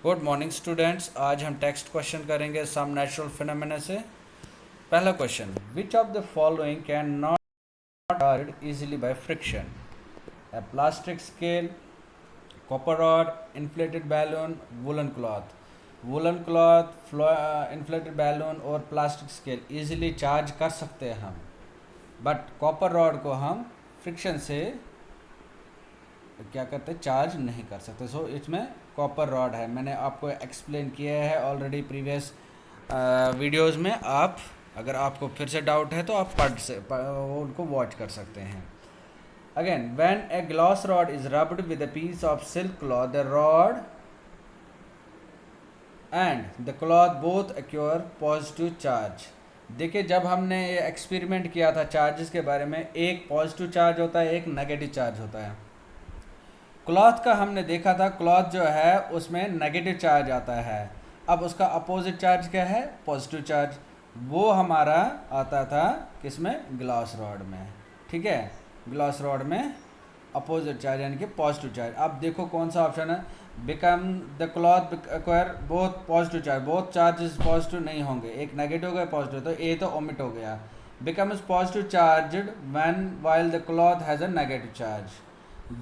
Good morning students. आज हम text question करेंगे सम नेचुरल फिनोमेना से। पहला question, which of the following can not charge easily by friction? A plastic scale, copper rod, inflated balloon, woollen cloth. Woollen cloth, inflated balloon और plastic scale easily charge कर सकते हैं हम, but copper rod को हम friction से क्या करते हैं, चार्ज नहीं कर सकते। सो इसमें कॉपर रॉड है, मैंने आपको एक्सप्लेन किया है ऑलरेडी प्रीवियस वीडियोस में। आप अगर आपको फिर से डाउट है तो आप उनको वॉच कर सकते हैं। Again, when a glass rod is rubbed with a piece of silk cloth, the rod and the cloth both acquire positive charge. देखिए, जब हमने ये एक्सपेरिमेंट किया था चार्जेस के बारे में, एक पॉजिटिव चार्ज होता है, एक नेगेटिव चार्ज होता है। क्लॉथ का हमने देखा था, क्लॉथ जो है उसमें नेगेटिव चार्ज आता है। अब उसका अपोजिट चार्ज क्या है? Positive charge. वो हमारा आता था किसमें? ग्लास रॉड में। ठीक है, ग्लास रॉड में अपोजिट चार्ज यानी कि पॉजिटिव चार्ज। अब देखो कौन सा ऑप्शन है, become the cloth acquire both positive charge. Both charges positive नहीं होंगे, एक नेगेटिव का पॉजिटिव, तो ए तो ओमिट हो गया। Becomes positive charged when while the cloth has a negative charge.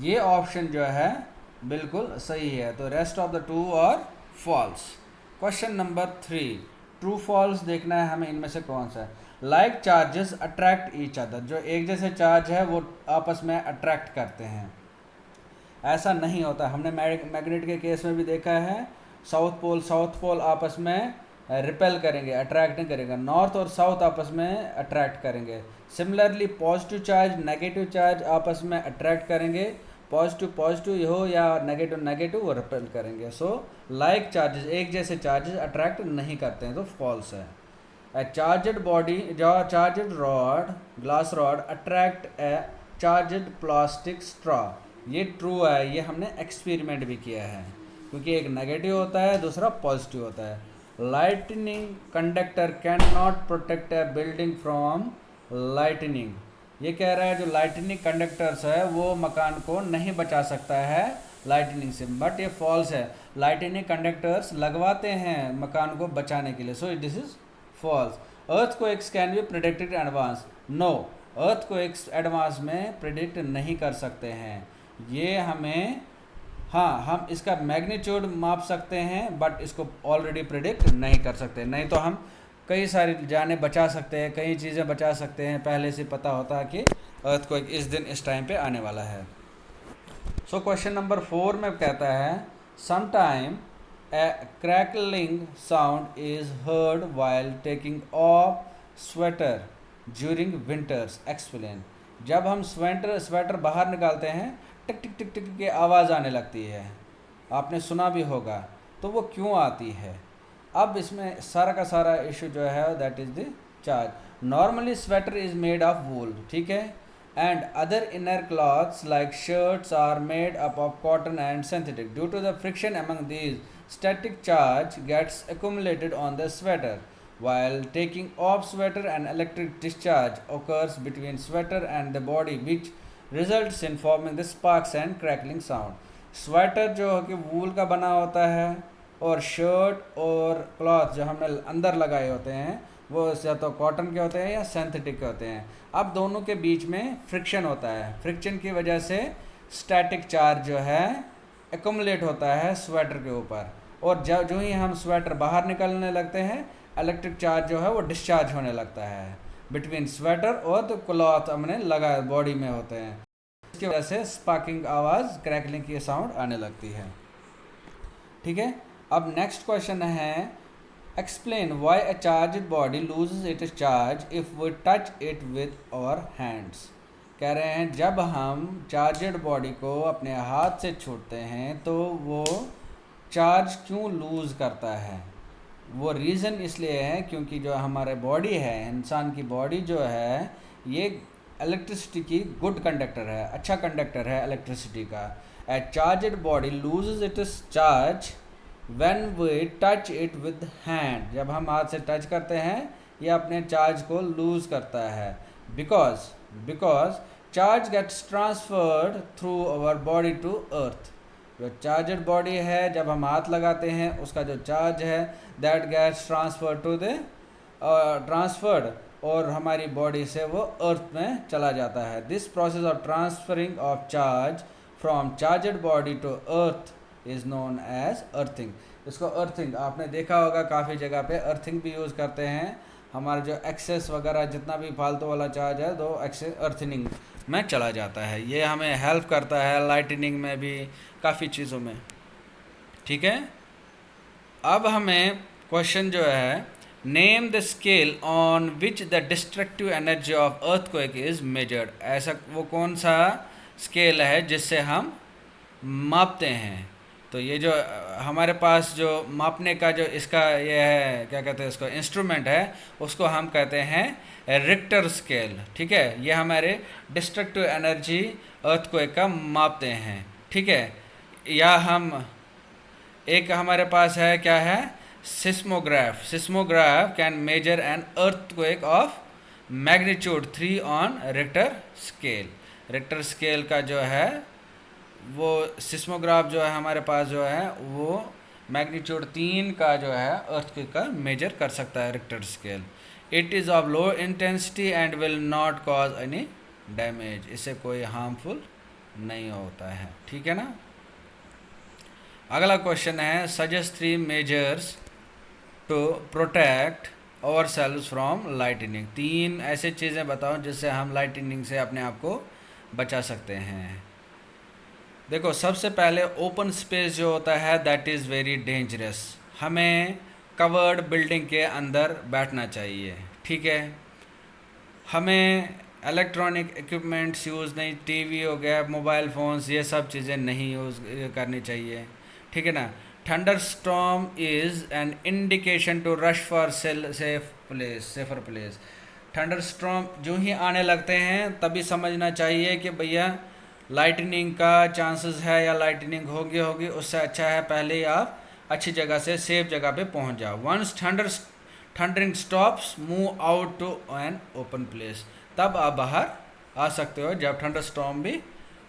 ये ऑप्शन जो है बिल्कुल सही है, तो रेस्ट ऑफ द ट्रू और false. Question number 3, true false देखना है हमें, इनमें से कौन सा है। Like charges attract each other, जो एक जैसे चार्ज है वो आपस में अट्रैक्ट करते हैं। ऐसा नहीं होता, हमने मैग्नेट के केस में भी देखा है, साउथ पोल आपस में रिपेल करेंगे, अट्रैक्ट नहीं करेगा। नॉर्थ और साउथ आपस में अट्रैक्ट करेंगे। Similarly positive charge negative charge आपस में अट्रैक्ट करेंगे, पॉजिटिव हो या नेगेटिव वो रिपेल करेंगे। सो लाइक चार्जेस, एक जैसे चार्जेस अट्रैक्ट नहीं करते हैं, तो फॉल्स है। A charged body, charged rod, glass rod attract a charged plastic straw. ये ट्रू है, ये हमने एक्सपेरिमेंट भी किया है, क्योंकि एक नेगेटिव होता है, दूसरा पॉजिटिव होता है। Lightning conductor can not protect A building from lightning. ये कह रहा है जो लाइटनिंग कंडक्टर्स है वो मकान को नहीं बचा सकता है लाइटनिंग से, बट ये फॉल्स है। लाइटनिंग कंडक्टर्स लगवाते हैं मकान को बचाने के लिए, so this is false. Earthquakes can be predicted in advance. No, earthquakes advance में प्रिडिक्ट नहीं कर सकते हैं। ये हमें, हाँ, हम इसका मैग्नीट्यूड माप सकते हैं, बट इसको ऑलरेडी प्रिडिक्ट नहीं कर सकते। नहीं तो हम कई सारी जानें बचा सकते हैं, कई चीज़ें बचा सकते हैं, पहले से पता होता है कि अर्थक्वेक इस दिन इस टाइम पे आने वाला है। सो क्वेश्चन नंबर 4 में कहता है, sometime A crackling sound is heard while taking of sweater during winters, explain. जब हम स्वेटर बाहर निकालते हैं, टिक टिक टिक टिक की आवाज़ आने लगती है, आपने सुना भी होगा, तो वो क्यों आती है? अब इसमें सारा का सारा इशू जो है that is the charge. Normally sweater is made of wool, ठीक है, and other inner clothes like shirts are made up of cotton and synthetic. Due to the friction among these, static charge gets accumulated on the sweater. While taking off sweater, an electric discharge occurs between sweater and the body, which results in forming the sparks and crackling sound. Sweater जो कि वूल का बना होता है, और shirt और cloth जो हमने अंदर लगाए होते हैं वो या तो कॉटन के होते हैं या सिंथेटिक के होते हैं। अब दोनों के बीच में फ्रिक्शन होता है, फ्रिक्शन की वजह से स्टैटिक चार्ज जो है एक्युमुलेट होता है स्वेटर के ऊपर, और जो ही हम स्वेटर बाहर निकलने लगते हैं, इलेक्ट्रिक चार्ज जो है वो डिस्चार्ज होने लगता है बिटवीन स्वेटर और तो क्लॉथ हमने लगा बॉडी में होते हैं। इसकी वजह से स्पार्किंग आवाज़, क्रैकलिंग की साउंड आने लगती है। ठीक है, अब नेक्स्ट क्वेश्चन है, explain why a charged body loses its charge if we touch it with our hands. कह रहे हैं जब हम चार्जड बॉडी को अपने हाथ से छूटते हैं तो वो चार्ज क्यों लूज़ करता है? वो रीज़न इसलिए है क्योंकि जो हमारे बॉडी है, इंसान की बॉडी जो है, ये इलेक्ट्रिसिटी की गुड कंडक्टर है, अच्छा कंडक्टर है इलेक्ट्रिसिटी का। A charged body loses its charge when we touch it with hand. जब हम हाथ से टच करते हैं ये अपने चार्ज को लूज़ करता है, because charge gets transferred through our body to earth. जो चार्जड बॉडी है, जब हम हाथ लगाते हैं उसका जो चार्ज है that gets transfer to the transferred, और हमारी बॉडी से वो अर्थ में चला जाता है। This process of transferring of charge from charged body to earth is known as earthing. इसको अर्थिंग, आपने देखा होगा काफ़ी जगह पे अर्थिंग भी यूज़ करते हैं। हमारा जो एक्सेस वगैरह जितना भी फालतू वाला चार्ज है तो एक्सेस अर्थिंग में चला जाता है। ये हमें हेल्प करता है लाइटनिंग में भी, काफ़ी चीज़ों में। ठीक है, अब हमें क्वेश्चन जो है, name the scale on which the destructive energy of earthquake is measured. ऐसा वो कौन सा स्केल है जिससे हम मापते हैं। तो ये जो हमारे पास जो मापने का जो इसका ये है, क्या कहते हैं इसको, इंस्ट्रूमेंट है, उसको हम कहते हैं रिक्टर स्केल। ठीक है, ये हमारे डिस्ट्रक्टिव एनर्जी अर्थक्वेक का मापते हैं। ठीक है, या हम एक हमारे पास है, क्या है, seismograph. Seismograph can measure an earthquake of magnitude 3 on Richter scale. Richter scale का जो है वो सिस्मोग्राफ जो है हमारे पास जो है वो मैग्नीट्यूड 3 का जो है अर्थक्वेक का मेजर कर सकता है Richter scale. It is of low intensity and will not cause any damage. इससे कोई हार्मफुल नहीं होता है। ठीक है ना। अगला क्वेश्चन है, suggest 3 measures to protect ourselves from lightning. 3 ऐसे चीज़ें बताओ जिससे हम लाइटनिंग से अपने आप को बचा सकते हैं। देखो, सबसे पहले ओपन स्पेस जो होता है दैट इज़ वेरी डेंजरस। हमें कवर्ड बिल्डिंग के अंदर बैठना चाहिए। ठीक है, हमें इलेक्ट्रॉनिक इक्विपमेंट्स यूज़ नहीं, टीवी हो गया, मोबाइल फ़ोन्स, ये सब चीज़ें नहीं यूज़ करनी चाहिए। ठीक है ना। Thunderstorm is an indication to rush for safer place. Thunderstorm जो ही आने लगते हैं तभी समझना चाहिए कि भैया लाइटनिंग का चांसेस है या लाइटनिंग होगी, उससे अच्छा है पहले ही आप अच्छी जगह से सेफ जगह पे पहुंच जाओ। Once thundering stops, move out to an open place. तब आप बाहर आ सकते हो जब थंडर स्टॉर्म भी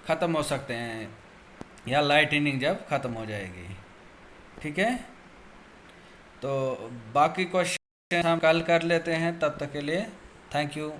ख़त्म हो सकते हैं या लाइटनिंग जब ख़त्म हो जाएगी। ठीक है, तो बाकी क्वेश्चन हम कल कर लेते हैं। तब तक के लिए थैंक यू।